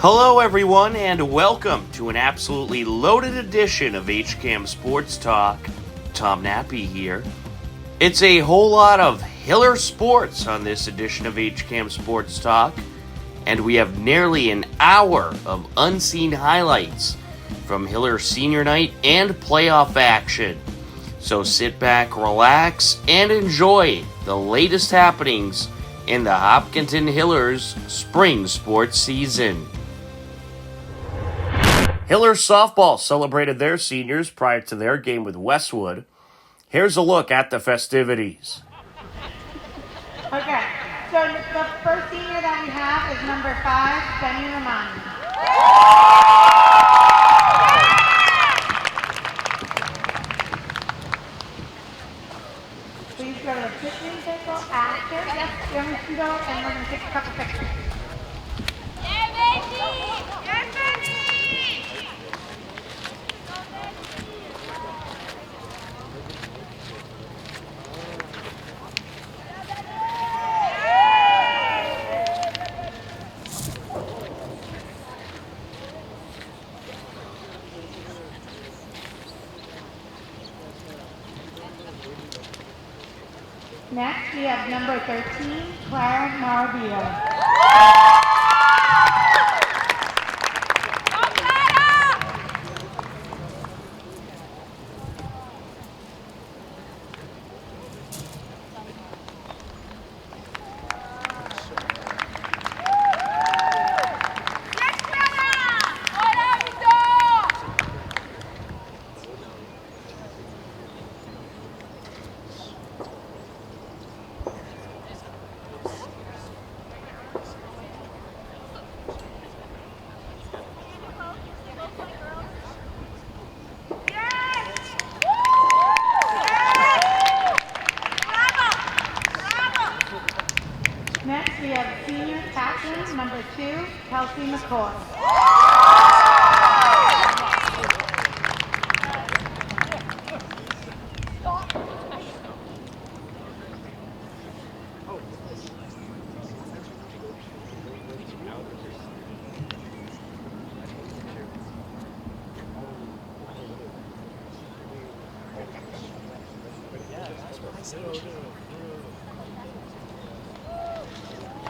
Hello everyone and welcome to an absolutely loaded edition of HCAM Sports Talk. Tom Nappy here. It's a whole lot of Hiller sports on this edition of HCAM Sports Talk, and we have nearly an hour of unseen highlights from Hiller Senior Night and playoff action. So sit back, relax, and enjoy the latest happenings in the Hopkinton Hillers spring sports season. Hiller softball celebrated their seniors prior to their game with Westwood. Here's a look at the festivities. Okay, so the first senior that we have is number 5, Benny Romani. Please go to the picnic table after. Yes, you're going to go and we're going to take a couple pictures. Yeah, Benny! Yeah, Benny! Next, we have number 13, Clara Marabito. Next, we have senior captain, number 2, Kelsey McCoy.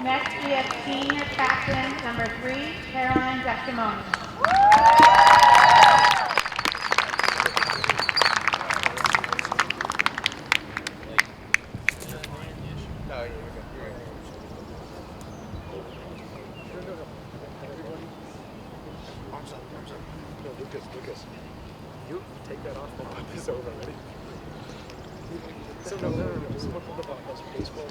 Next, we have senior captain, number 3, Caroline Destimoni. Lucas, you take that off and put this over, ready? So no, just look at the box, baseball.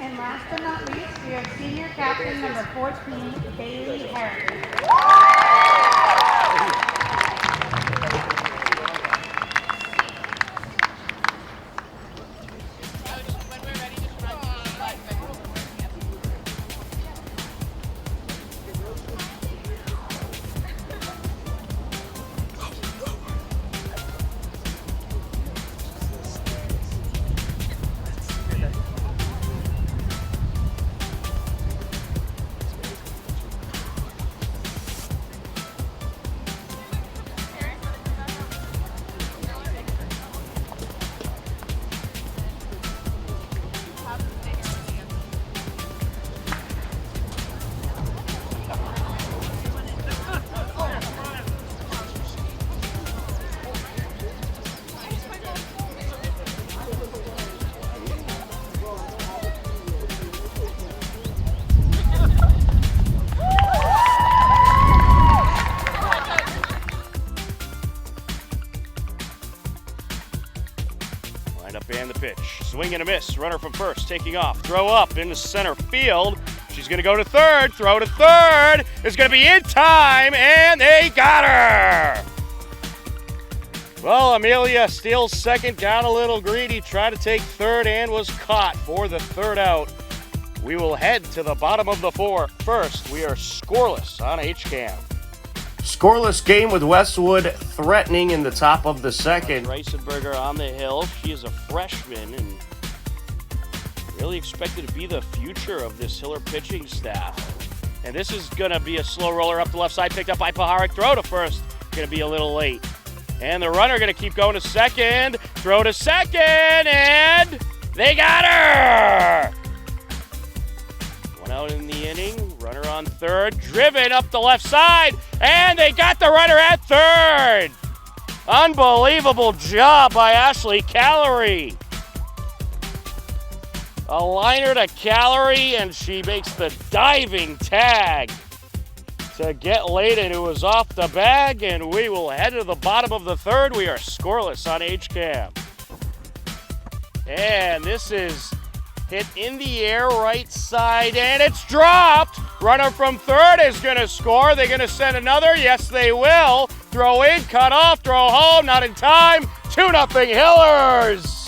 And last but not least, we have senior captain, number 14, Bailey Harris. Up and the pitch. Swing and a miss. Runner from first. Taking off. Throw up into center field. She's going to go to third. Throw to third. It's going to be in time, and they got her. Well, Amelia steals second. Got a little greedy. Tried to take third and was caught for the third out. We will head to the bottom of the first. We are scoreless on HCAM. Scoreless game with Westwood threatening in the top of the second. Reisenberger on the hill. She is a freshman and really expected to be the future of this Hiller pitching staff. And this is going to be a slow roller up the left side, picked up by Paharic. Throw to first. Going to be a little late. And the runner going to keep going to second. Throw to second, and they got her! One out in the inning. Runner on third. Driven up the left side, and they got the runner at third! Unbelievable job by Ashley Callery. A liner to Callery, and she makes the diving tag to get Layden, who was off the bag, and we will head to the bottom of the third. We are scoreless on HCAM. And this is hit in the air, right side, and it's dropped. Runner from third is going to score. They're going to send another. Yes, they will. Throw in, cut off, throw home, not in time. 2-0 Hillers.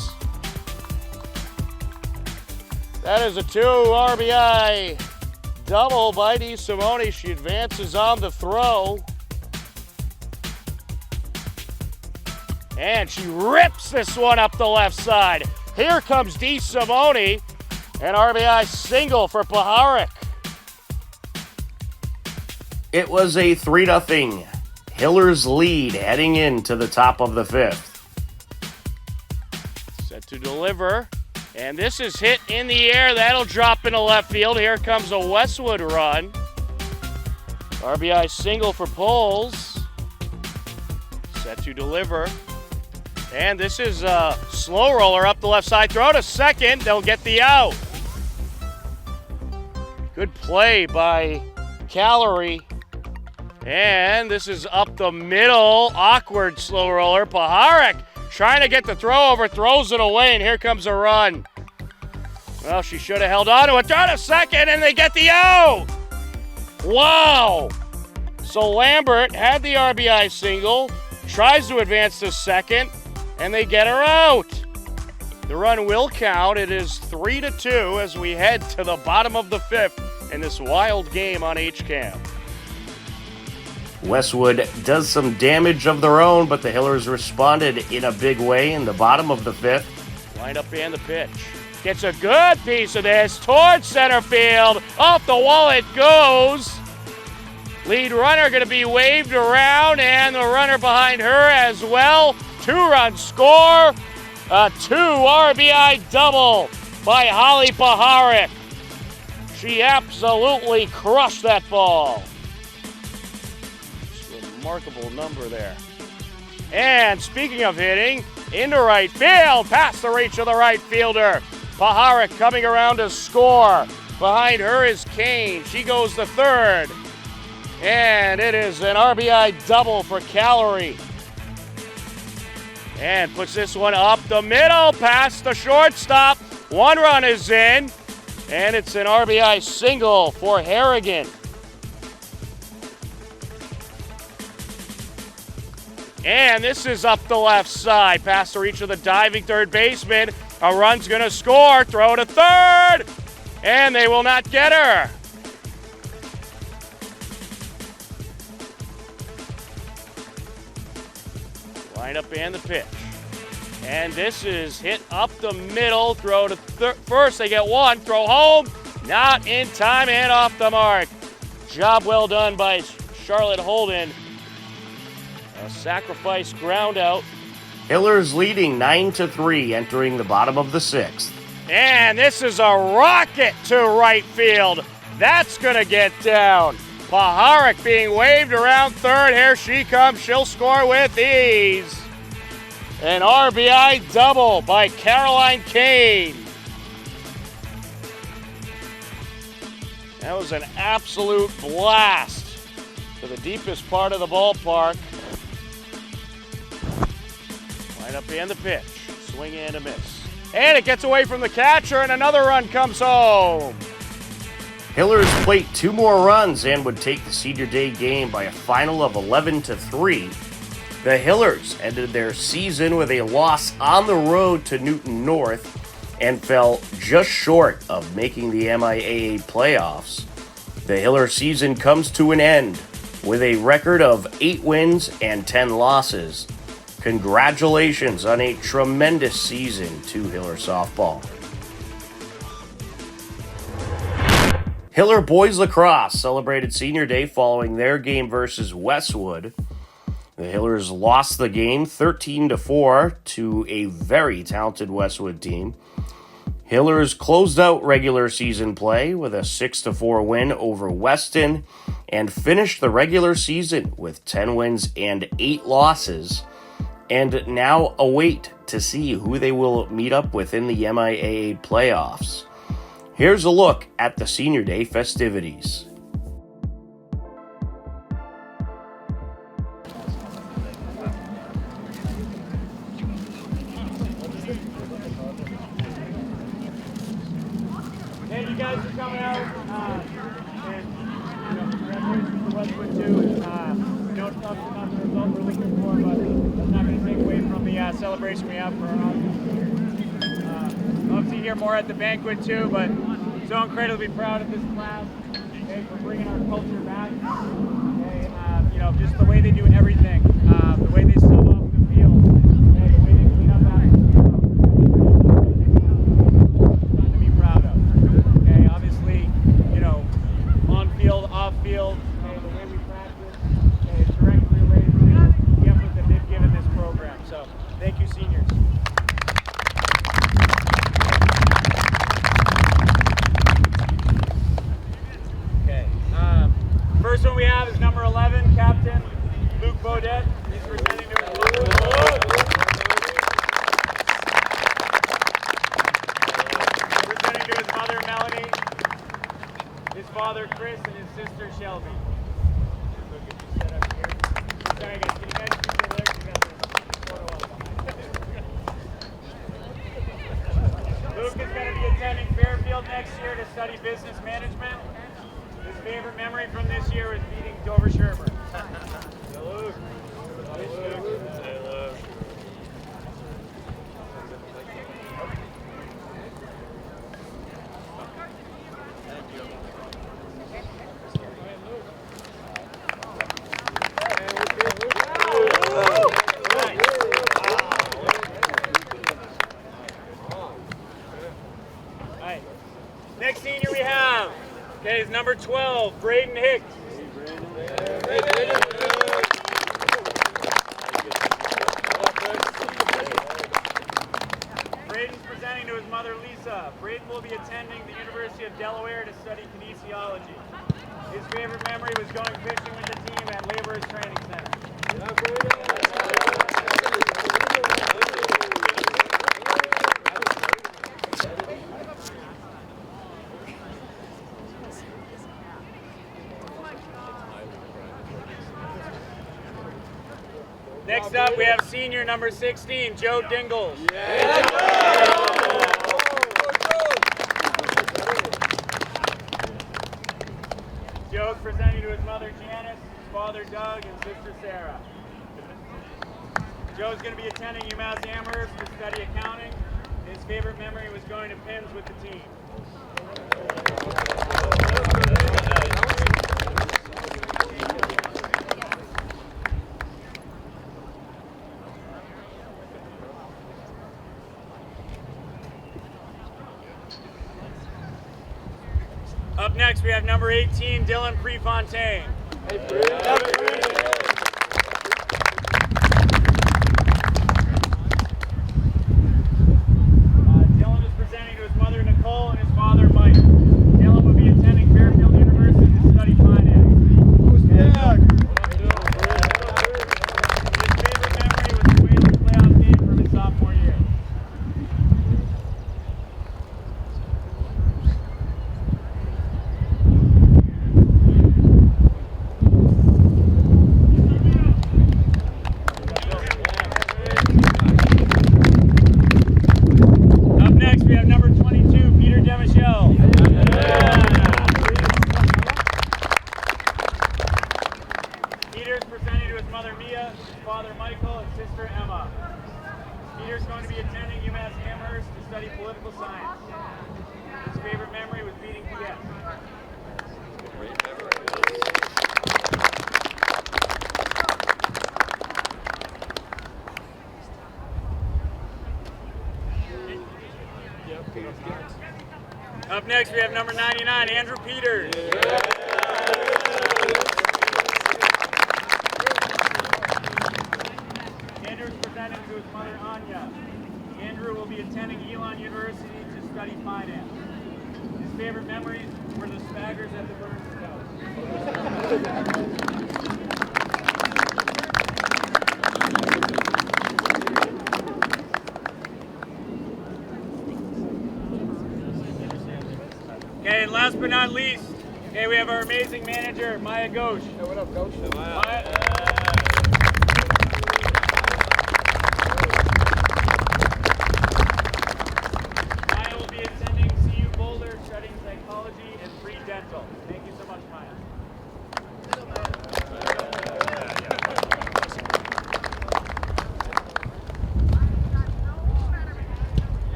That is a 2 RBI double by DeSimone. She advances on the throw. And she rips this one up the left side. Here comes DeSimone. An RBI single for Paharic. It was a 3-0 Hillers lead heading into the top of the fifth. Set to deliver. And this is hit in the air. That'll drop into left field. Here comes a Westwood run. RBI single for Poles. Set to deliver. And this is a slow roller up the left side. Throw to second. They'll get the out. Good play by Callery. And this is up the middle. Awkward slow roller. Paharic trying to get the throw over, throws it away, and here comes a run. Well, she should have held on to it. Throw to second, and they get the out. Wow. So Lambert had the RBI single, tries to advance to second, and they get her out. The run will count. It is 3-2 as we head to the bottom of the fifth in this wild game on HCAM. Westwood does some damage of their own, but the Hillers responded in a big way in the bottom of the fifth. Line up and the pitch. Gets a good piece of this towards center field. Off the wall it goes. Lead runner going to be waved around, and the runner behind her as well. 2-run score. A 2 RBI double by Holly Paharic. She absolutely crushed that ball. Remarkable number there. And speaking of hitting, into right field, past the reach of the right fielder. Paharic coming around to score. Behind her is Kane. She goes to third. And it is an RBI double for Callery. And puts this one up the middle, past the shortstop. 1 run is in. And it's an RBI single for Harrigan. And this is up the left side, past the reach of the diving third baseman. A run's going to score, throw to third, and they will not get her. Line up and the pitch. And this is hit up the middle, throw to first, they get 1, throw home, not in time and off the mark. Job well done by Charlotte Holden. A sacrifice ground out. Hillers leading 9-3 entering the bottom of the sixth. And this is a rocket to right field. That's going to get down. Paharic being waved around third. Here she comes. She'll score with ease. An RBI double by Caroline Kane. That was an absolute blast to the deepest part of the ballpark. Line up and the pitch. Swing and a miss. And it gets away from the catcher, and another run comes home. Hillers plate 2 more runs and would take the senior day game by a final of 11-3. The Hillers ended their season with a loss on the road to Newton North and fell just short of making the MIAA playoffs. The Hiller season comes to an end with a record of 8 wins and 10 losses. Congratulations on a tremendous season to Hiller softball. Hiller boys lacrosse celebrated Senior Day following their game versus Westwood. The Hillers lost the game 13-4 to a very talented Westwood team. Hillers closed out regular season play with a 6-4 win over Weston and finished the regular season with 10 wins and 8 losses, and now await to see who they will meet up with in the MIAA playoffs. Here's a look at the Senior Day festivities. Hey, you guys are coming out, and congratulations to Westwood too. We know it's not the result we're looking for, but that's not going to take away from the celebration we have for our audience. Love to hear more at the banquet too, but so incredibly proud of this class, for bringing our culture back. Just the way they do everything, the way they sub off the field, the way they clean up after the field. Something to be proud of. Obviously, on field, off field, the way we practice is directly related to the effort that they've given this program. So, thank you, seniors. First one we have is number 11, Captain Luke Beaudet. He's presenting to his mother. Presenting to his mother, Melanie, his father, Chris, and his sister, Shelby. So get you set up here. Sorry, guys. Can you guys keep your legs together? Luke is going to be attending Fairfield next year to study business management. His favorite memory from this year is beating Dover Shermer. Next senior we have, is number 12, Braden Hicks. Braden's presenting to his mother, Lisa. Braden will be attending the University of Delaware to study kinesiology. His favorite memory was going fishing with the team at Laborers Training Center. Next up, we have senior number 16, Joe Dingles. Joe's presenting to his mother, Janice, his father, Doug, and sister, Sarah. Joe's going to be attending UMass Amherst to study accounting. His favorite memory was going to Pins with the team. Up next, we have number 18, Dylan Prefontaine. Dylan is presenting to his mother, Nicole, and his father, Mike. Dylan will be attending Fairfield University to study finance. His favorite memory was the Whalers playoff game from his sophomore year. Up next, we have number 99, Andrew Peters. Andrew is presenting to his mother, Anya. Andrew will be attending Elon University to study finance. His favorite memories were the spaggers at the Burns House. Okay, and last but not least, okay, we have our amazing manager, Maya Ghosh. Hey, what up, Coach? Maya. Maya will be attending CU Boulder, studying psychology and pre-dental. Thank you so much, Maya.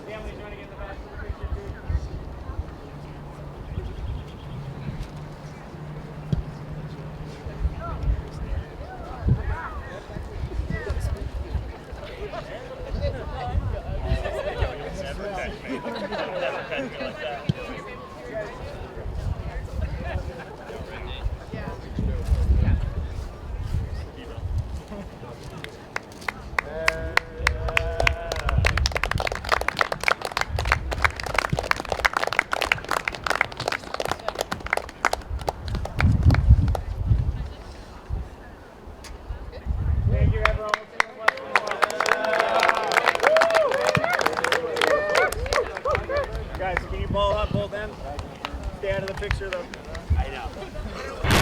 Family, trying to get in the back of the picture, too. Thank you, everyone. Guys, can you ball up both ends? Stay out of the picture, though.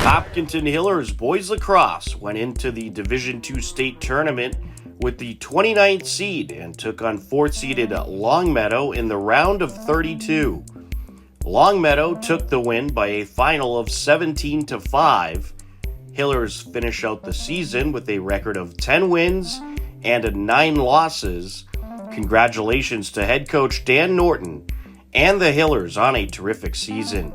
Hopkinton Hillers boys lacrosse went into the Division II state tournament with the 29th seed and took on 4th-seeded Longmeadow in the round of 32. Longmeadow took the win by a final of 17-5. Hillers finish out the season with a record of 10 wins and 9 losses. Congratulations to head coach Dan Norton and the Hillers on a terrific season.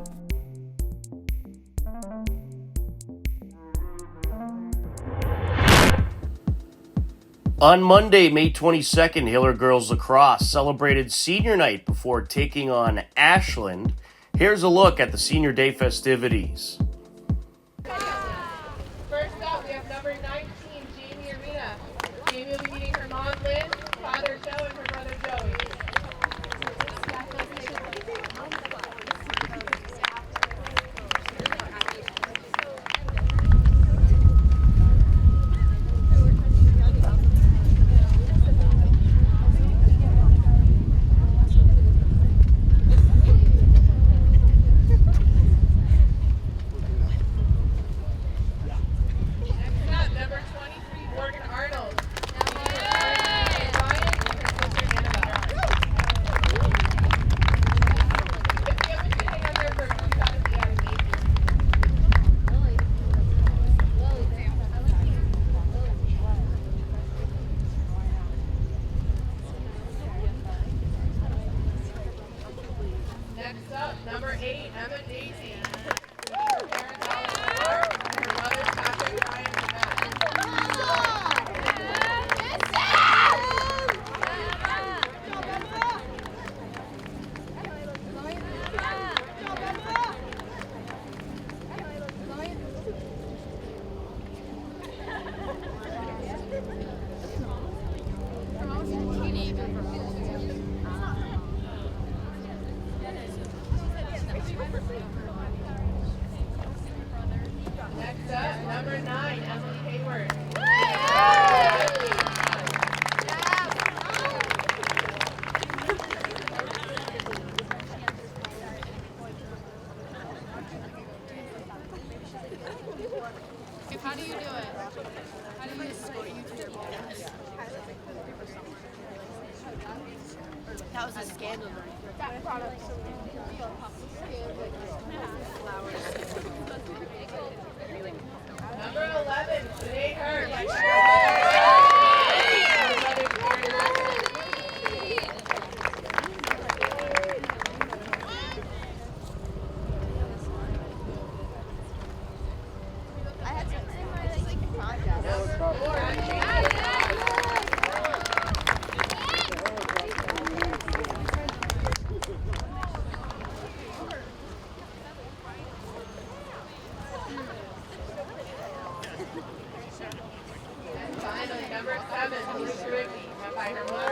On Monday, May 22nd, Hiller Girls Lacrosse celebrated Senior Night before taking on Ashland. Here's a look at the Senior Day festivities. First up, we have number 19, Jamie Arena. Jamie will be meeting her mom, Lynn, father, Joe, and her brother, Joey. Next up, number 23, Morgan Arnold. Next up, number 8, Emma Daisy. Her parents, Alice and Mark, and her brothers, Patrick, Ryan, and Matt. Next up, number 9, Emily Hayward. How do you do it? How do you score you to your ball? That was a scandal. That product. Number 11, Sinead Hurst. Number 4, 7, Luke Rigby, met by her mother.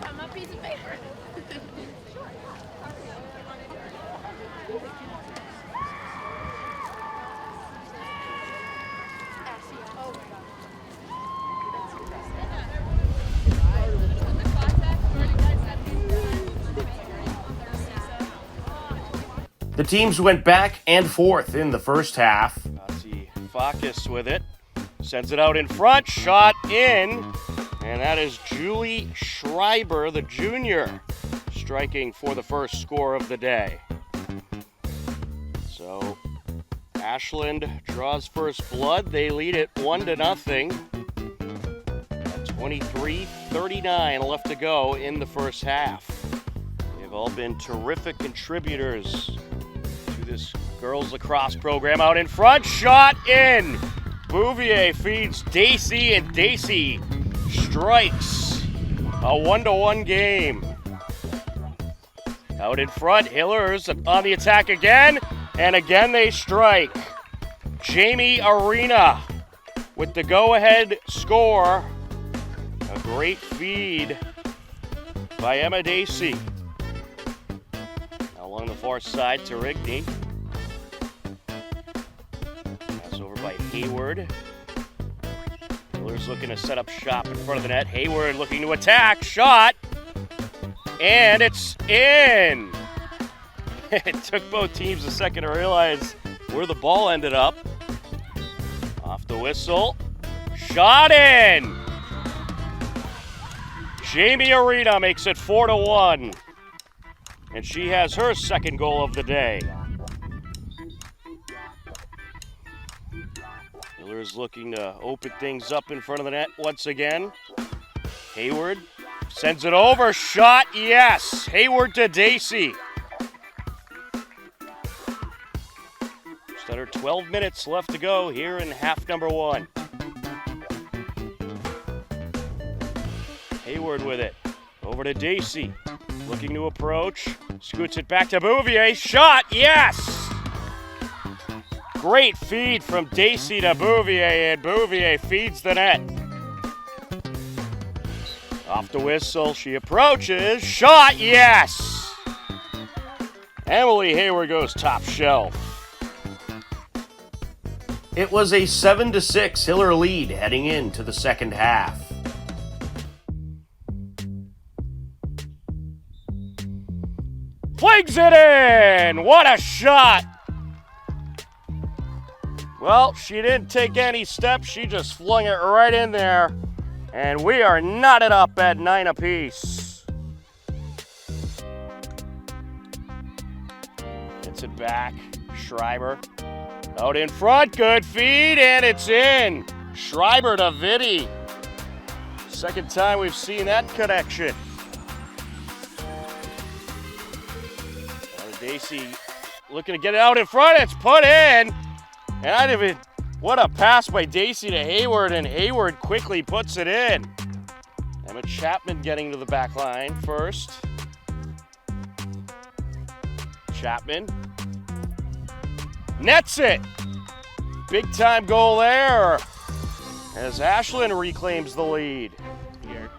I'm a piece of paper. The teams went back and forth in the first half. Nazi Fakis with it. Sends it out in front. Shot in. And that is Julie Schreiber, the junior, striking for the first score of the day. So Ashland draws first blood. They lead it 1-0. 23:39 left to go in the first half. They've all been terrific contributors to this girls lacrosse program. Out in front, shot in. Bouvier feeds Dacey, and Dacey strikes. A 1-1 game. Out in front, Hillers on the attack again, and again they strike. Jamie Arena with the go-ahead score. A great feed by Emma Dacey. Along the far side to Rigney. Pass over by Hayward. Miller's looking to set up shop in front of the net. Hayward looking to attack. Shot. And it's in. It took both teams a second to realize where the ball ended up. Off the whistle. Shot in. Jamie Arena makes it 4-1. And she has her second goal of the day. Miller's looking to open things up in front of the net once again. Hayward sends it over. Shot, yes. Hayward to Dacey. Just under 12 minutes left to go here in half number 1. Hayward with it. Over to Dacey. Looking to approach. Scoots it back to Bouvier. Shot, yes! Great feed from Dacey to Bouvier, and Bouvier feeds the net. Off the whistle, she approaches. Shot, yes! Emily Hayward goes top shelf. It was a 7-6 Hiller lead heading into the second half. Flings it in! What a shot! Well, she didn't take any steps. She just flung it right in there. And we are knotted up at 9 apiece. Gets it back. Schreiber out in front. Good feed, and it's in. Schreiber to Vitti. Second time we've seen that connection. Dacey looking to get it out in front. It's put in. And what a pass by Dacey to Hayward, and Hayward quickly puts it in. Emma Chapman getting to the back line first. Chapman nets it. Big time goal there as Ashland reclaims the lead. Here,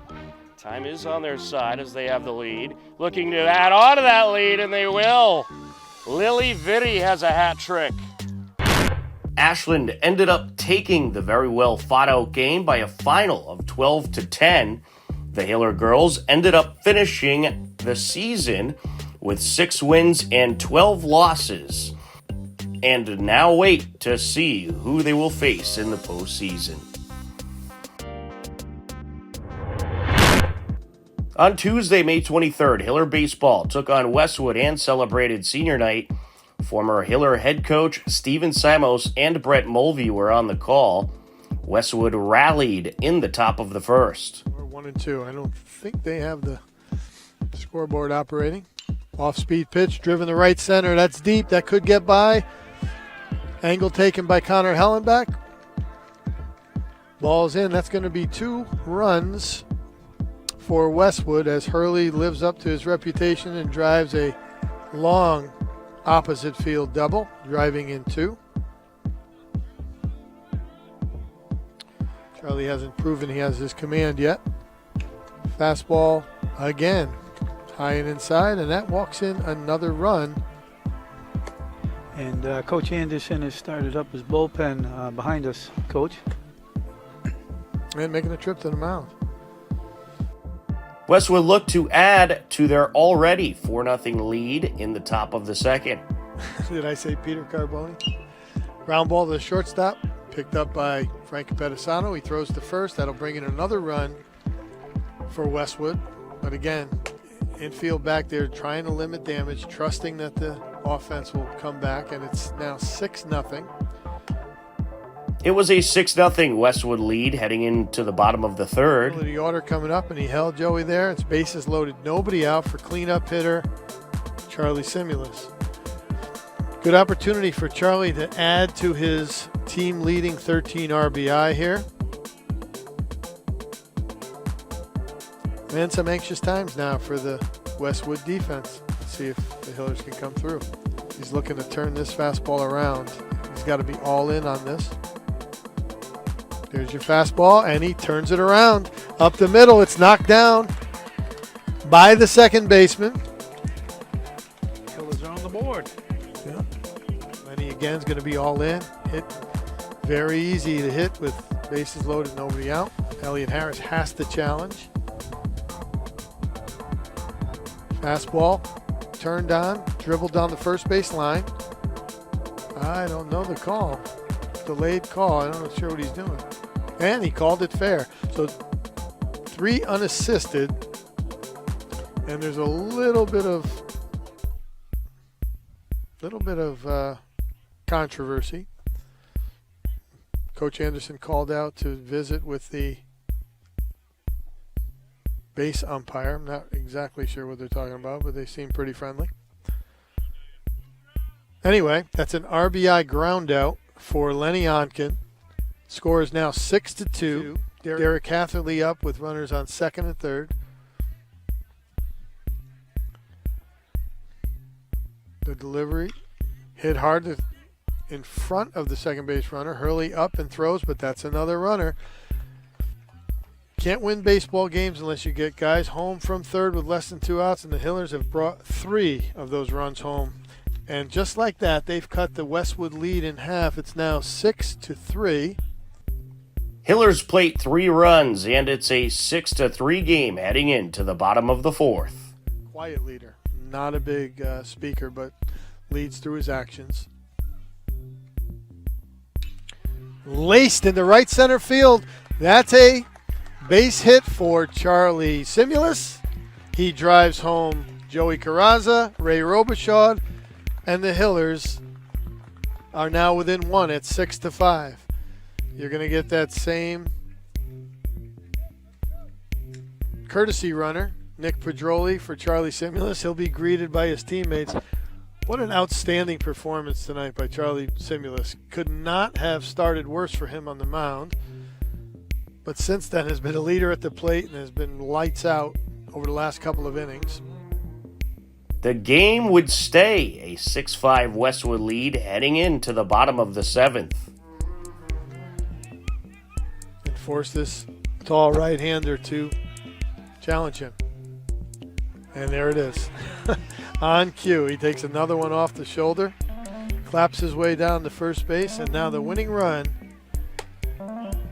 time is on their side as they have the lead. Looking to add on to that lead, and they will. Lily Vitti has a hat trick. Ashland ended up taking the very well fought out game by a final of 12-10. The Hiller girls ended up finishing the season with 6 wins and 12 losses. And now wait to see who they will face in the postseason. On Tuesday, May 23rd, Hiller Baseball took on Westwood and celebrated senior night. Former Hiller head coach Steven Simos and Brett Mulvey were on the call. Westwood rallied in the top of the first. We're 1-2. I don't think they have the scoreboard operating. Off-speed pitch, driven to right center. That's deep. That could get by. Angle taken by Connor Hellenbach. Ball's in. That's going to be 2 runs for Westwood as Hurley lives up to his reputation and drives a long opposite field double, driving in 2. Charlie hasn't proven he has his command yet. Fastball again, high and inside, and that walks in another run. And Coach Anderson has started up his bullpen behind us, Coach. And making a trip to the mound. Westwood look to add to their already 4-0 lead in the top of the second. Did I say Peter Carboni? Ground ball to the shortstop, picked up by Frankie Pedisano. He throws to first. That'll bring in another run for Westwood. But again, infield back there trying to limit damage, trusting that the offense will come back, and it's now 6-0. It was a 6-0 Westwood lead heading into the bottom of the third. The order coming up, and he held Joey there. It's bases loaded, nobody out for cleanup hitter Charlie Simulus. Good opportunity for Charlie to add to his team-leading 13 RBI here. And some anxious times now for the Westwood defense. Let's see if the Hillers can come through. He's looking to turn this fastball around. He's got to be all in on this. There's your fastball, and he turns it around. Up the middle, it's knocked down by the second baseman. Hillers are on the board. Yeah. And he again is going to be all in. Hit very easy to hit with bases loaded, nobody out. Elliot Harris has to challenge. Fastball turned on, dribbled down the first base line. I don't know the call. Delayed call. I'm not sure what he's doing. And he called it fair. So 3 unassisted. And there's a little bit of controversy. Coach Anderson called out to visit with the base umpire. I'm not exactly sure what they're talking about, but they seem pretty friendly. Anyway, that's an RBI ground out for Lenny Onken. Score is now 6-2. Derek Hatherley up with runners on second and third. The delivery hit hard in front of the second base runner. Hurley up and throws, but that's another runner. Can't win baseball games unless you get guys home from third with less than 2 outs, and the Hillers have brought 3 of those runs home. And just like that, they've cut the Westwood lead in half. It's now 6-3. Hillers plate 3 runs, and it's a 6-3 game heading into the bottom of the fourth. Quiet leader. Not a big speaker, but leads through his actions. Laced into right center field. That's a base hit for Charlie Simulus. He drives home Joey Carrazza, Ray Robichaud, and the Hillers are now within 1 at 6-5. You're going to get that same courtesy runner, Nick Pedroli, for Charlie Simulus. He'll be greeted by his teammates. What an outstanding performance tonight by Charlie Simulus. Could not have started worse for him on the mound. But since then has been a leader at the plate and has been lights out over the last couple of innings. The game would stay a 6-5 Westwood lead heading into the bottom of the 7th. And force this tall right-hander to challenge him. And there it is. On cue, he takes another one off the shoulder, claps his way down to first base, and now the winning run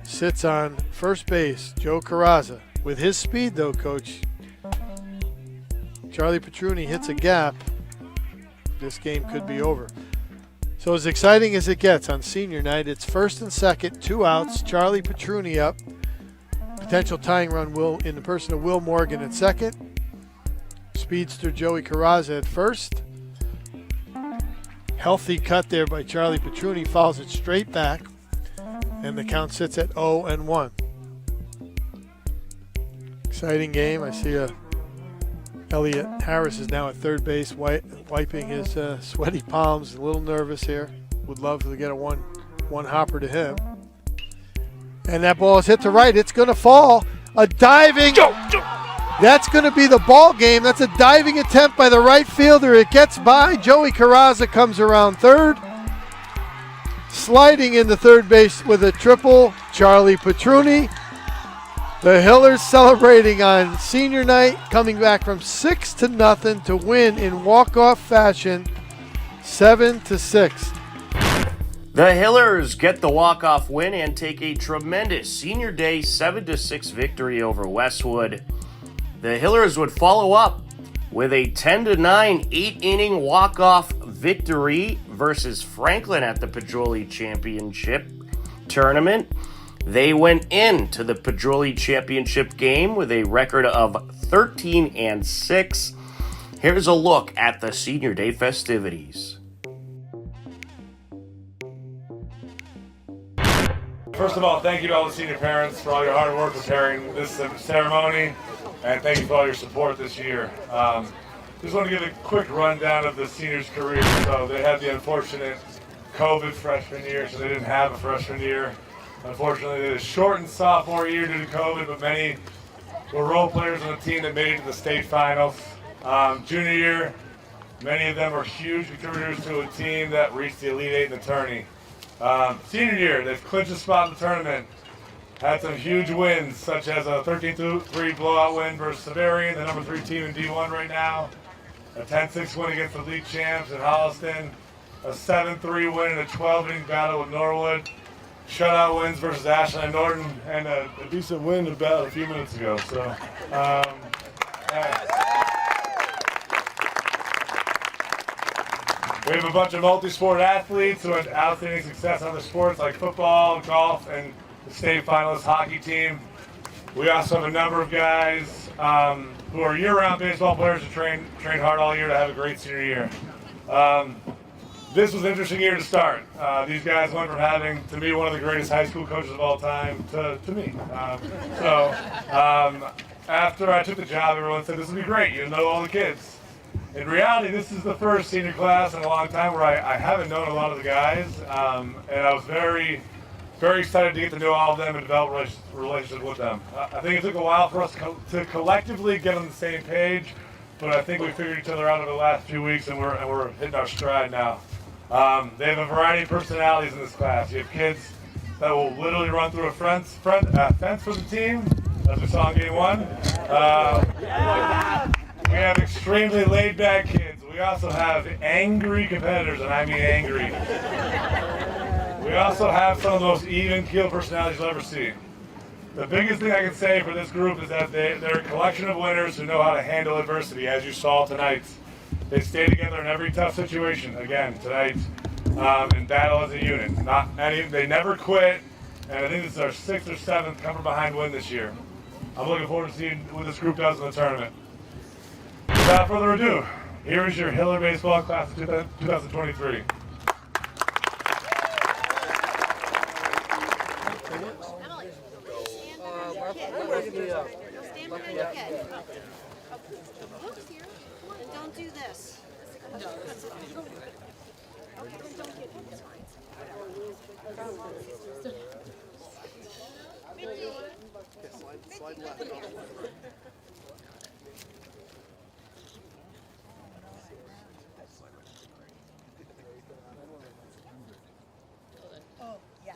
sits on first base, Joe Carrazza. With his speed, though, Coach, Charlie Petruni hits a gap, this game could be over. So as exciting as it gets on senior night, it's first and second, 2 outs, Charlie Petruni up. Potential tying run will in the person of Will Morgan at second. Speedster Joey Carrazza at first. Healthy cut there by Charlie Petruni, fouls it straight back, and the count sits at 0-1. Exciting game. I see Elliot Harris is now at third base, wiping his sweaty palms, a little nervous here. Would love to get a one hopper to him. And that ball is hit to right. It's going to fall. A diving That's going to be the ball game. That's a diving attempt by the right fielder. It gets by. Joey Carrazza comes around third. Sliding into third base with a triple, Charlie Petruni. The Hillers celebrating on senior night, coming back from 6-0 to win in walk-off fashion, 7-6. The Hillers get the walk-off win and take a tremendous senior day 7-6 victory over Westwood. The Hillers would follow up with a 10-9 8-inning walk-off victory versus Franklin at the Pedroli Championship Tournament. They went into the Pedroli Championship game with a record of 13-6. Here's a look at the senior day festivities. First of all, thank you to all the senior parents for all your hard work preparing this ceremony, and thank you for all your support this year. Just want to give a quick rundown of the seniors' career. So they had the unfortunate COVID freshman year, so they didn't have a freshman year. Unfortunately, they had a shortened sophomore year due to COVID, but many were role players on the team that made it to the state finals. Junior year, many of them were huge contributors to a team that reached the Elite Eight in the tourney. Senior year, they've clinched a spot in the tournament. Had some huge wins, such as a 13-3 blowout win versus Severian, the number 3 team in D1 right now. A 10-6 win against the league champs in Holliston. A 7-3 win in a 12-inning battle with Norwood. Shutout wins versus Ashland and Norton, and a decent win about a few minutes ago. So, we have a bunch of multi-sport athletes who had outstanding success on the sports like football, golf, and the state finalist hockey team. We also have a number of guys who are year-round baseball players who train hard all year to have a great senior year. This was an interesting year to start. These guys went from having, to me, one of the greatest high school coaches of all time to me. After I took the job, everyone said, this will be great, you know all the kids. In reality, this is the first senior class in a long time where I haven't known a lot of the guys, and I was very, very excited to get to know all of them and develop relationships with them. I think it took a while for us to collectively get on the same page, but I think we figured each other out over the last few weeks, and we're hitting our stride now. They have a variety of personalities in this class. You have kids that will literally run through a fence for the team, as we saw in game 1. We have extremely laid-back kids. We also have angry competitors, and I mean angry. We also have some of the most even-keeled personalities you'll ever see. The biggest thing I can say for this group is that they're a collection of winners who know how to handle adversity, as you saw tonight. They stay together in every tough situation, again, tonight, and battle as a unit. They never quit, and I think this is our 6th or 7th come-from-behind win this year. I'm looking forward to seeing what this group does in the tournament. Without further ado, here is your Hiller baseball class of 2023. Don't do this. Slide left. Oh, yeah.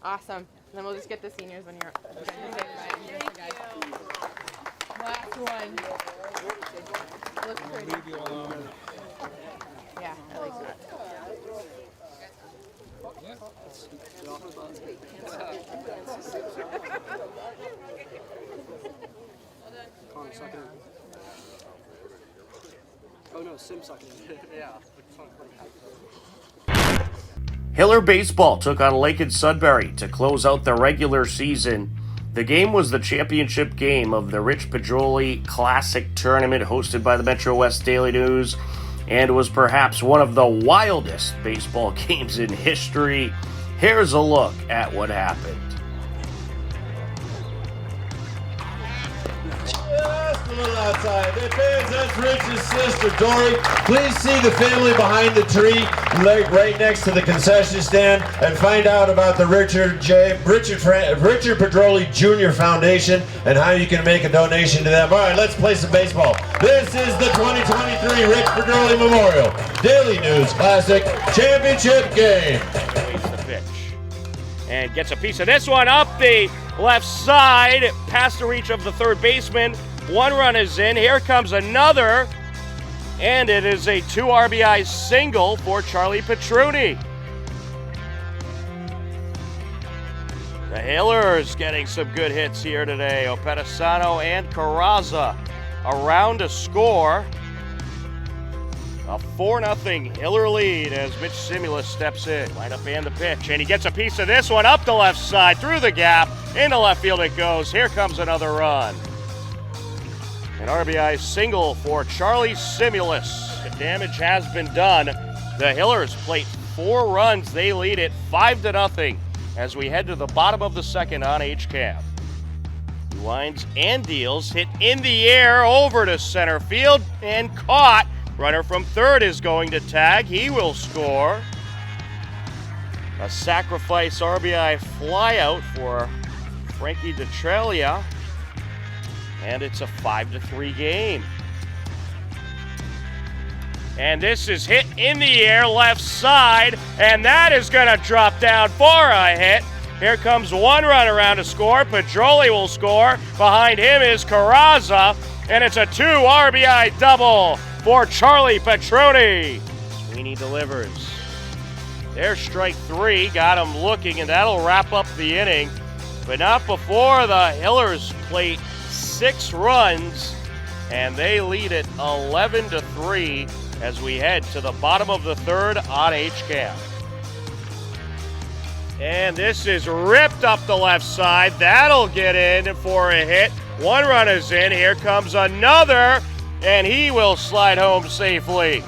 Awesome. Then we'll just get the seniors when you're up. Last one. Looks pretty. Yeah, I like that. Connor sucking it. Oh no, Sim sucking it. Yeah. Hiller baseball took on Lincoln Sudbury to close out the regular season. The game was the championship game of the Rich Pedroli Classic Tournament hosted by the Metro West Daily News, and was perhaps one of the wildest baseball games in history. Here's a look at what happened. a little outside. Hey, fans, that's Rich's sister, Dory. Please see the family behind the tree, right next to the concession stand, and find out about the Richard Pedroli Jr. Foundation and how you can make a donation to them. All right, let's play some baseball. This is the 2023 Rich Pedroli Memorial Daily News Classic Championship Game. Waits the pitch and gets a piece of this one up the left side, past the reach of the third baseman. One run is in. Here comes another, and it is a 2 RBI single for Charlie Petruni. The Hillers getting some good hits here today. Opedisano and Carraza around to score. A 4-0 Hiller lead as Mitch Simulus steps in. Line up and the pitch, and he gets a piece of this one up the left side, through the gap, into left field it goes. Here comes another run. An RBI single for Charlie Simulus. The damage has been done. The Hillers plate 4 runs. They lead it 5-0 as we head to the bottom of the second on HCAM. He winds and deals, hit in the air over to center field and caught. Runner from third is going to tag. He will score. A sacrifice RBI flyout for Frankie DeTrelia. And it's a 5-3 game. And this is hit in the air left side, and that is going to drop down for a hit. Here comes one run around to score. Pedroli will score. Behind him is Carraza, and it's a 2 RBI double for Charlie Petroni. Sweeney delivers. There's strike 3. Got him looking, and that'll wrap up the inning. But not before the Hillers plate 6 runs, and they lead it 11-3 as we head to the bottom of the third on HCAM. And this is ripped up the left side. That'll get in for a hit. One run is in. Here comes another, and he will slide home safely.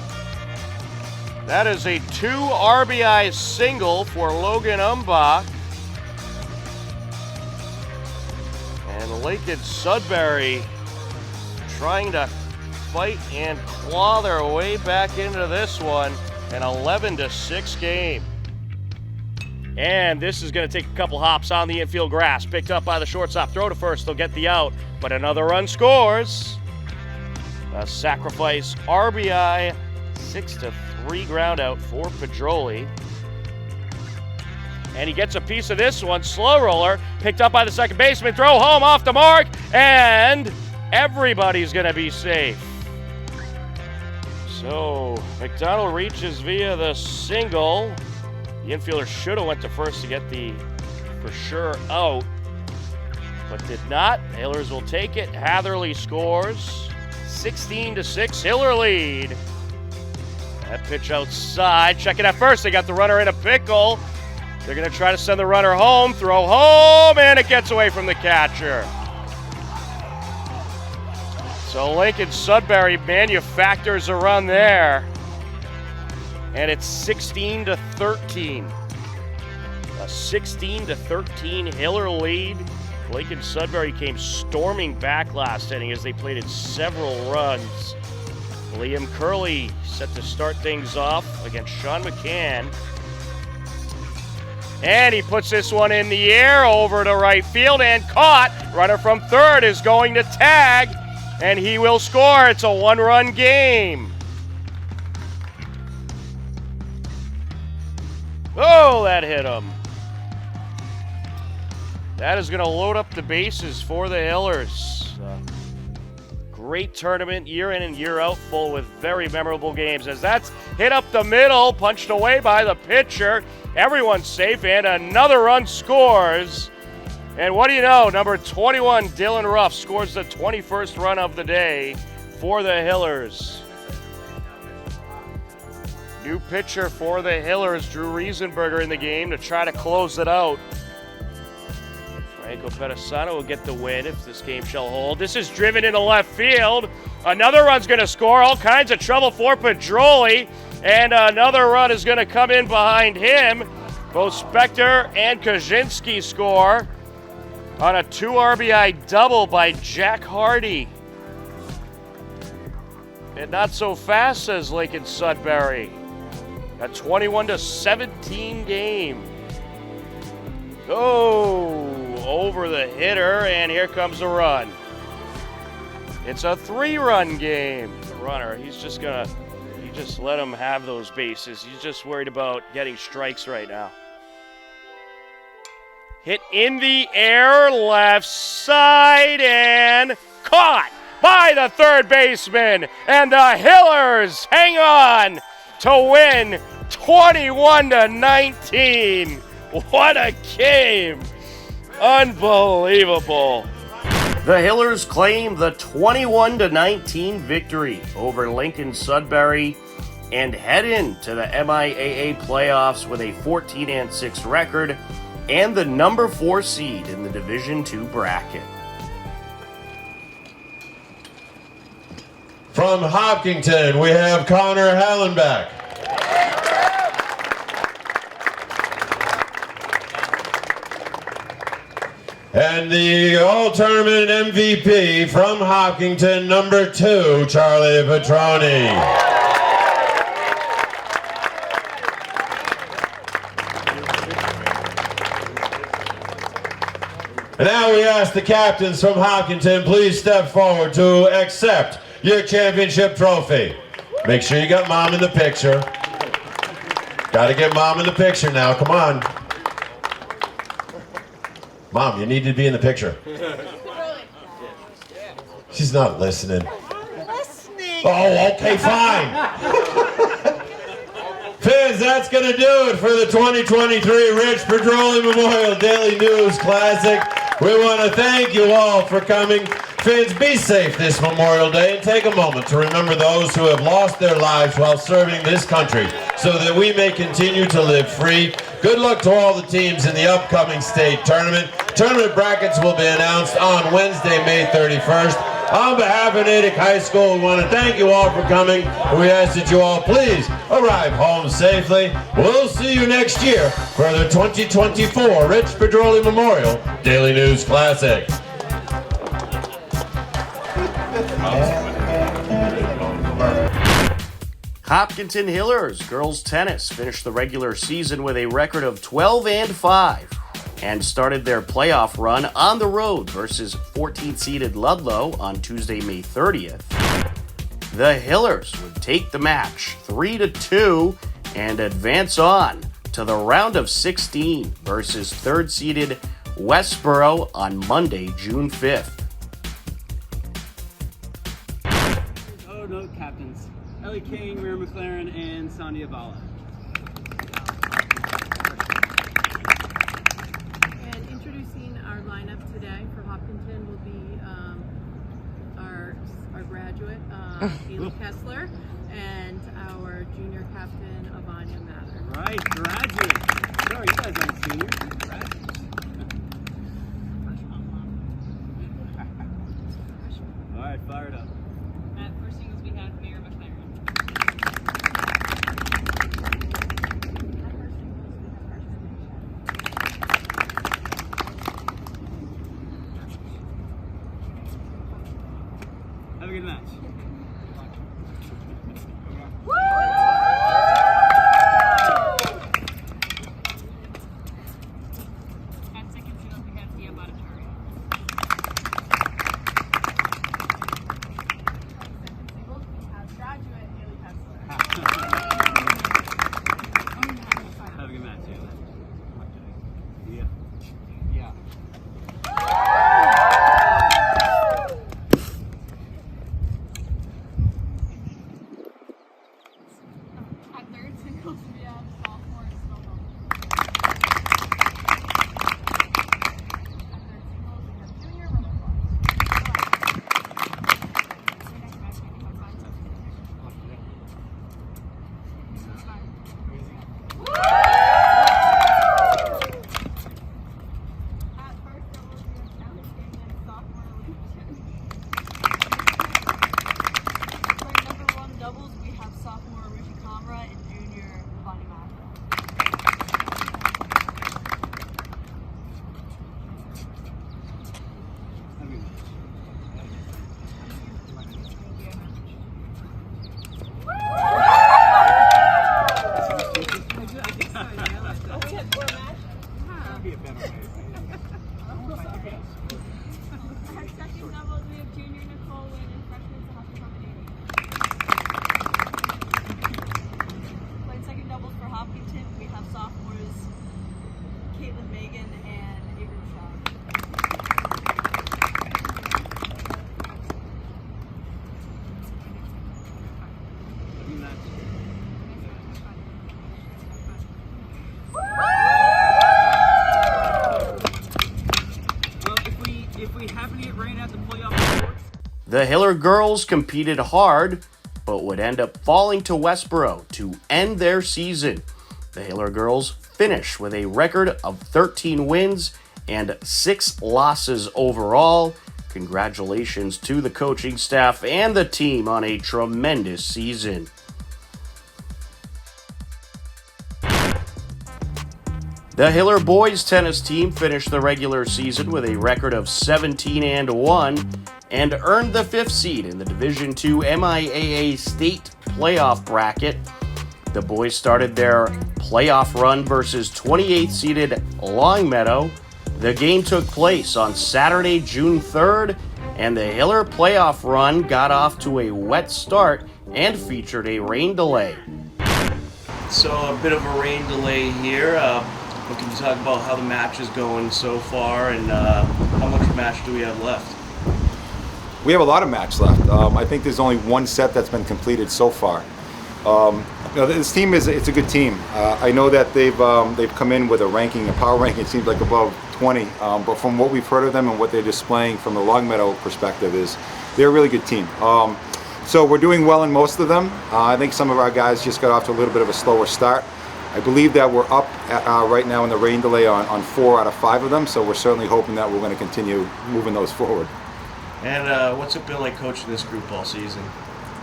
That is a 2 RBI single for Logan Umbach. And Lincoln Sudbury trying to fight and claw their way back into this one. An 11-6 game. And this is going to take a couple hops on the infield grass. Picked up by the shortstop. Throw to first. They'll get the out. But another run scores. A sacrifice RBI. 6-3 ground out for Pedroli. And he gets a piece of this one. Slow roller. Picked up by the second baseman. Throw home off the mark. And everybody's going to be safe. So McDonald reaches via the single. The infielder should have went to first to get the for sure out, but did not. Hillers will take it. Hatherley scores. 16-6, Hiller lead. That pitch outside. Check it at first. They got the runner in a pickle. They're going to try to send the runner home. Throw home, and it gets away from the catcher. So Lincoln Sudbury manufactures a run there. And it's 16-13. A 16-13 Hiller lead. Lincoln Sudbury came storming back last inning as they plated several runs. Liam Curley set to start things off against Sean McCann. And he puts this one in the air over to right field and caught. Runner from third is going to tag, and he will score. It's a 1-run game. Oh, that hit him. That is going to load up the bases for the Hillers. Great tournament, year in and year out, full with very memorable games. As that's hit up the middle, punched away by the pitcher. Everyone's safe, and another run scores. And what do you know? Number 21, Dylan Ruff, scores the 21st run of the day for the Hillers. New pitcher for the Hillers, Drew Riesenberger, in the game to try to close it out. Franco Pedisano will get the win if this game shall hold. This is driven into left field. Another run's going to score. All kinds of trouble for Pedroli. And another run is going to come in behind him. Both Spector and Kaczynski score on a 2 RBI double by Jack Hardy. And not so fast, says Lincoln Sudbury. A 21-17 game. Oh, over the hitter, and here comes a run. It's a 3-run game. The runner, he just let him have those bases. He's just worried about getting strikes right now. Hit in the air, left side, and caught by the third baseman. And the Hillers hang on to win 21-19. What a game. Unbelievable. The Hillers claim the 21-19 victory over Lincoln Sudbury and head into the MIAA playoffs with a 14-6 record and the number 4 seed in the Division II bracket. From Hopkinton, we have Connor Hallenbeck. And the all-tournament MVP from Hopkinton, number 2, Charlie Petroni. And now we ask the captains from Hopkinton, please step forward to accept your championship trophy. Make sure you got Mom in the picture. Got to get Mom in the picture now, come on. Mom, you need to be in the picture. She's not listening. Listening. Oh, okay, fine. Fans, that's going to do it for the 2023 Rich Pedroli Memorial Daily News Classic. We want to thank you all for coming. Fans, be safe this Memorial Day and take a moment to remember those who have lost their lives while serving this country so that we may continue to live free. Good luck to all the teams in the upcoming state tournament. Tournament brackets will be announced on Wednesday, May 31st. On behalf of Natick High School, we want to thank you all for coming. We ask that you all please arrive home safely. We'll see you next year for the 2024 Rich Pedroli Memorial Daily News Classic. Hopkinton Hillers girls tennis finished the regular season with a record of 12-5 and started their playoff run on the road versus 14th-seeded Ludlow on Tuesday, May 30th. The Hillers would take the match 3-2 and advance on to the round of 16 versus 3rd-seeded Westboro on Monday, June 5th. Oh, no, captains. Ellie King, Mira McLaren, and Sonia Bala. And introducing our lineup today for Hopkinton will be our graduate, Haley Kessler, and our junior captain, Avanya Mather. Right, graduate. Sorry, you guys aren't seniors. All right, fire it up. At first singles, we have Mira McLaren. Have a good match. At second singles, we have Dia Bhattacharya. Graduate Haley Kessler. Have a good match, Haley. Yeah. Yeah. The Hiller girls competed hard, but would end up falling to Westboro to end their season. The Hiller girls finish with a record of 13 wins and 6 losses overall. Congratulations to the coaching staff and the team on a tremendous season. The Hiller boys tennis team finished the regular season with a record of 17-1 and earned the 5th seed in the Division II MIAA state playoff bracket. The boys started their playoff run versus 28th seeded Longmeadow. The game took place on Saturday, June 3rd, and the Hiller playoff run got off to a wet start and featured a rain delay. So a bit of a rain delay here. What can you talk about how the match is going so far, and how much match do we have left? We have a lot of match left. I think there's only one set that's been completed so far. This team it's a good team. I know that they've come in with a power ranking. It seems like above 20. But from what we've heard of them and what they're displaying from the Longmeadow perspective is they're a really good team. So we're doing well in most of them. I think some of our guys just got off to a little bit of a slower start. I believe that we're up right now in the rain delay on 4 out of 5 of them. So we're certainly hoping that we're going to continue moving those forward. And what's it been like coaching this group all season?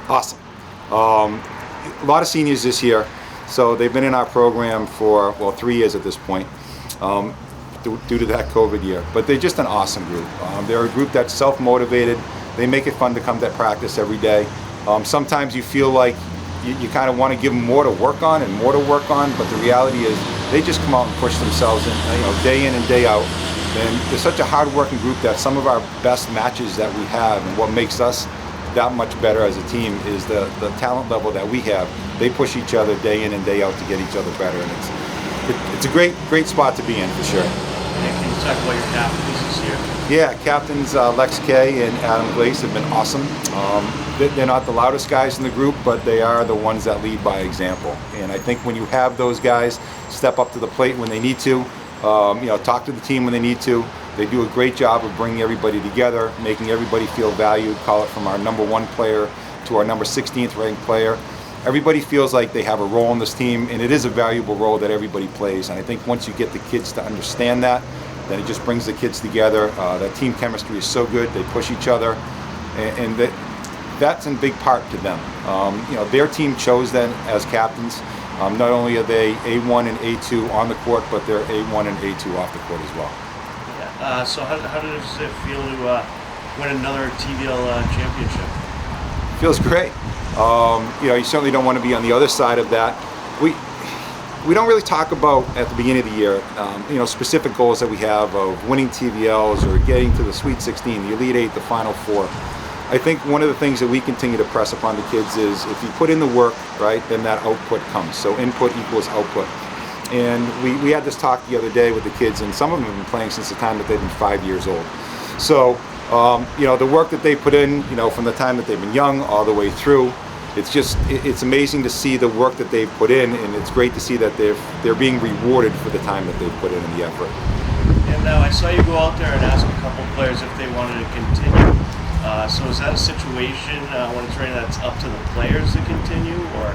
Awesome. A lot of seniors this year, so they've been in our program for 3 years at this point, due to that COVID year. But they're just an awesome group. They're a group that's self-motivated. They make it fun to come to practice every day. Sometimes you feel like you kind of want to give them more to work on, but the reality is they just come out and push themselves day in and day out. And they're such a hard-working group that some of our best matches that we have, and what makes us that much better as a team, is the talent level that we have. They push each other day in and day out to get each other better, and it's a great spot to be in for sure. And can you talk about your captains this year? Yeah, captains Lex Kay and Adam Glaze have been awesome. They're not the loudest guys in the group, but they are the ones that lead by example. And I think when you have those guys step up to the plate when they need to, talk to the team when they need to, they do a great job of bringing everybody together, making everybody feel valued, call it from our number 1 player to our number 16th ranked player. Everybody feels like they have a role in this team, and it is a valuable role that everybody plays. And I think once you get the kids to understand that, then it just brings the kids together. That team chemistry is so good, they push each other, and that's in big part to them. Their team chose them as captains. Not only are they A1 and A2 on the court, but they're A1 and A2 off the court as well. So how does it feel to win another TVL championship? Feels great. You certainly don't want to be on the other side of that. We don't really talk about at the beginning of the year, specific goals that we have of winning TVLs or getting to the Sweet 16, the Elite 8, the Final 4. I think one of the things that we continue to press upon the kids is if you put in the work, right, then that output comes. So input equals output. And we had this talk the other day with the kids, and some of them have been playing since the time that they've been 5 years old. So, the work that they put in, from the time that they've been young all the way through, it's amazing to see the work that they've put in, and it's great to see that they're being rewarded for the time that they've put in and the effort. And now I saw you go out there and ask a couple players if they wanted to continue. So is that a situation when it's raining that's up to the players to continue, or?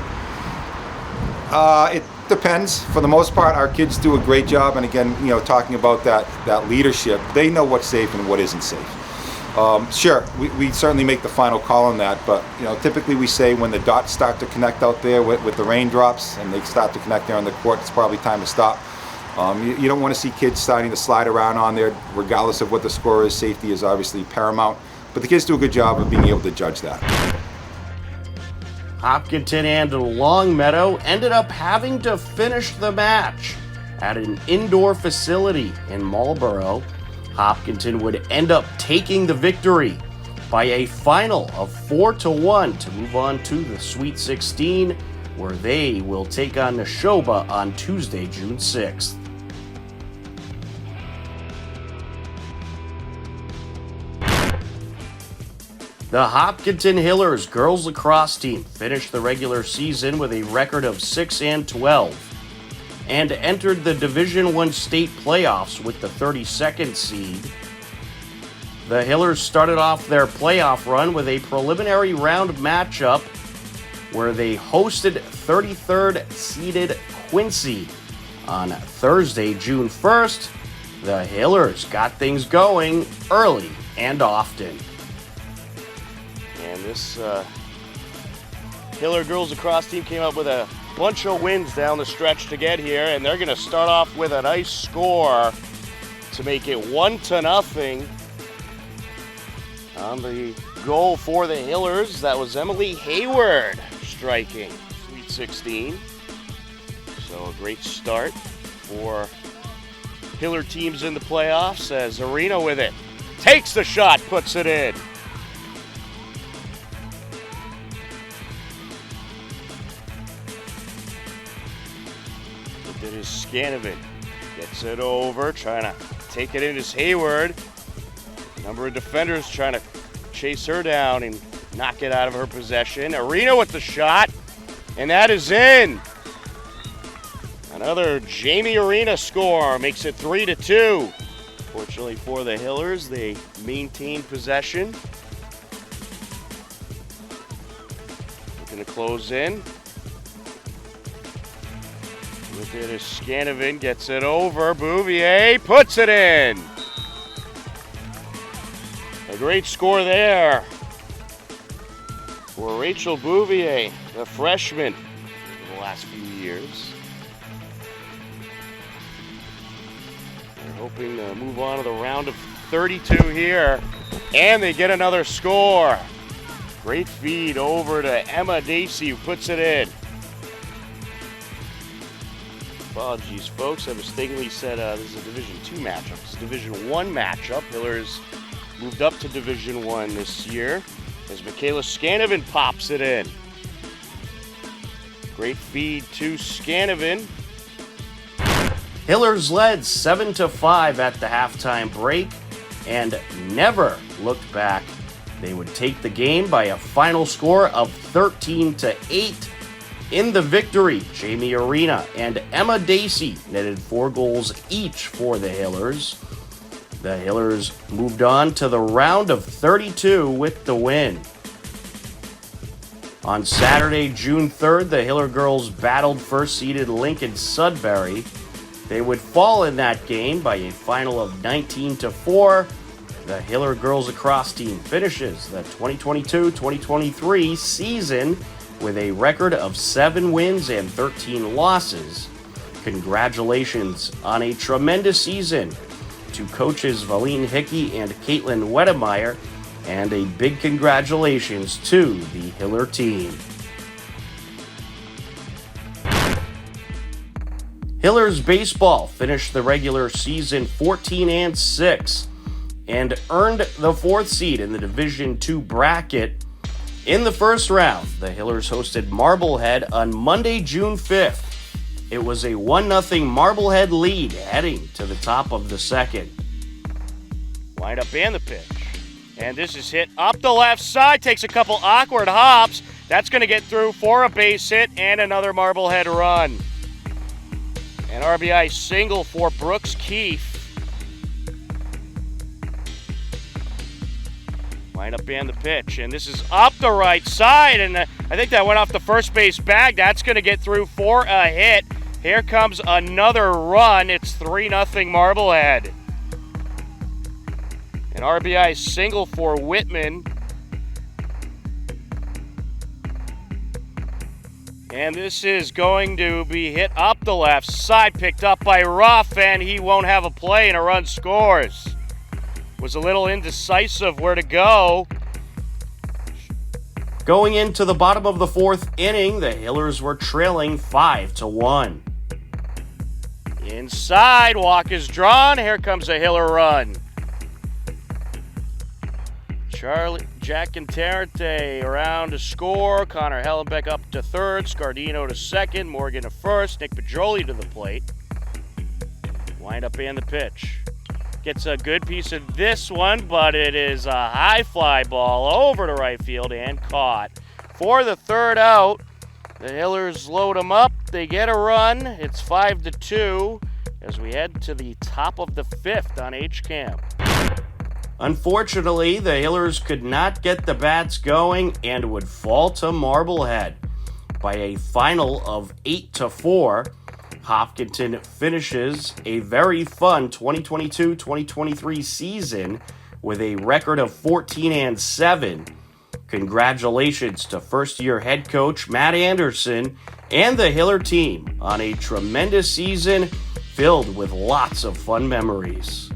It depends. For the most part, our kids do a great job, and again, talking about that leadership, they know what's safe and what isn't safe. Sure, we certainly make the final call on that, but typically we say when the dots start to connect out there with the raindrops and they start to connect there on the court, it's probably time to stop. You don't want to see kids starting to slide around on there, regardless of what the score is. Safety is obviously paramount, but the kids do a good job of being able to judge that. Hopkinton and Longmeadow ended up having to finish the match at an indoor facility in Marlboro. Hopkinton would end up taking the victory by a final of 4-1 to move on to the Sweet 16, where they will take on Neshoba on Tuesday, June 6th. The Hopkinton Hillers girls lacrosse team finished the regular season with a record of 6-12 and entered the Division I state playoffs with the 32nd seed. the Hillers started off their playoff run with a preliminary round matchup where they hosted 33rd seeded Quincy. On Thursday, June 1st, the Hillers got things going early and often. And this Hiller girls lacrosse team came up with a bunch of wins down the stretch to get here, and they're going to start off with a nice score to make it 1-0. On the goal for the Hillers, that was Emily Hayward striking. Sweet 16. So a great start for Hiller teams in the playoffs as Arena with it. Takes the shot, puts it in. It is Scanovan. Gets it over, trying to take it in as Hayward. Number of defenders trying to chase her down and knock it out of her possession. Arena with the shot, and that is in. Another Jamie Arena score makes it 3-2. Fortunately for the Hillers, they maintain possession. Looking to close in. With it as Scanovan gets it over. Bouvier puts it in. A great score there for Rachel Bouvier, the freshman for the last few years. They're hoping to move on to the round of 32 here, and they get another score. Great feed over to Emma Dacey, who puts it in. Apologies, folks. I mistakenly said this is a Division II matchup. It's a Division I matchup. Hillers moved up to Division I this year as Michaela Scanovan pops it in. Great feed to Scanovan. Hillers led 7-5 at the halftime break and never looked back. They would take the game by a final score of 13-8. In the victory, Jamie Arena and Emma Dacey netted 4 goals each for the Hillers. The Hillers moved on to the round of 32 with the win. On Saturday, June 3rd, the Hiller girls battled first-seeded Lincoln Sudbury. They would fall in that game by a final of 19-4. The Hiller girls lacrosse team finishes the 2022-2023 season with a record of 7 wins and 13 losses. Congratulations on a tremendous season to coaches Valine Hickey and Caitlin Wedemeyer, and a big congratulations to the Hiller team. Hillers baseball finished the regular season 14-6 and earned the 4th seed in the Division II bracket. In the first round, the Hillers hosted Marblehead on Monday, June 5th. It was a 1-0 Marblehead lead heading to the top of the second. Wind up and the pitch. And this is hit up the left side, takes a couple awkward hops. That's going to get through for a base hit and another Marblehead run. An RBI single for Brooks Keefe. Wind up and the pitch, and this is up the right side, and I think that went off the first base bag. That's going to get through for a hit. Here comes another run. It's 3-0 Marblehead. An RBI single for Whitman. And this is going to be hit up the left side, picked up by Ruff, and he won't have a play, and a run scores. Was a little indecisive where to go. Going into the bottom of the 4th inning, the Hillers were trailing 5-1. Inside, walk is drawn. Here comes a Hiller run. Jack and Tarrante around to score. Connor Hellenbeck up to 3rd. Scardino to 2nd. Morgan to 1st. Nick Pedroli to the plate. Wind up and the pitch. Gets a good piece of this one, but it is a high fly ball over to right field and caught. For the 3rd out, the Hillers load them up. They get a run. It's 5-2 as we head to the top of the 5th on HCAM. Unfortunately, the Hillers could not get the bats going and would fall to Marblehead by a final of 8-4. Hopkinton finishes a very fun 2022-2023 season with a record of 14-7. Congratulations to first-year head coach Matt Anderson and the Hiller team on a tremendous season filled with lots of fun memories.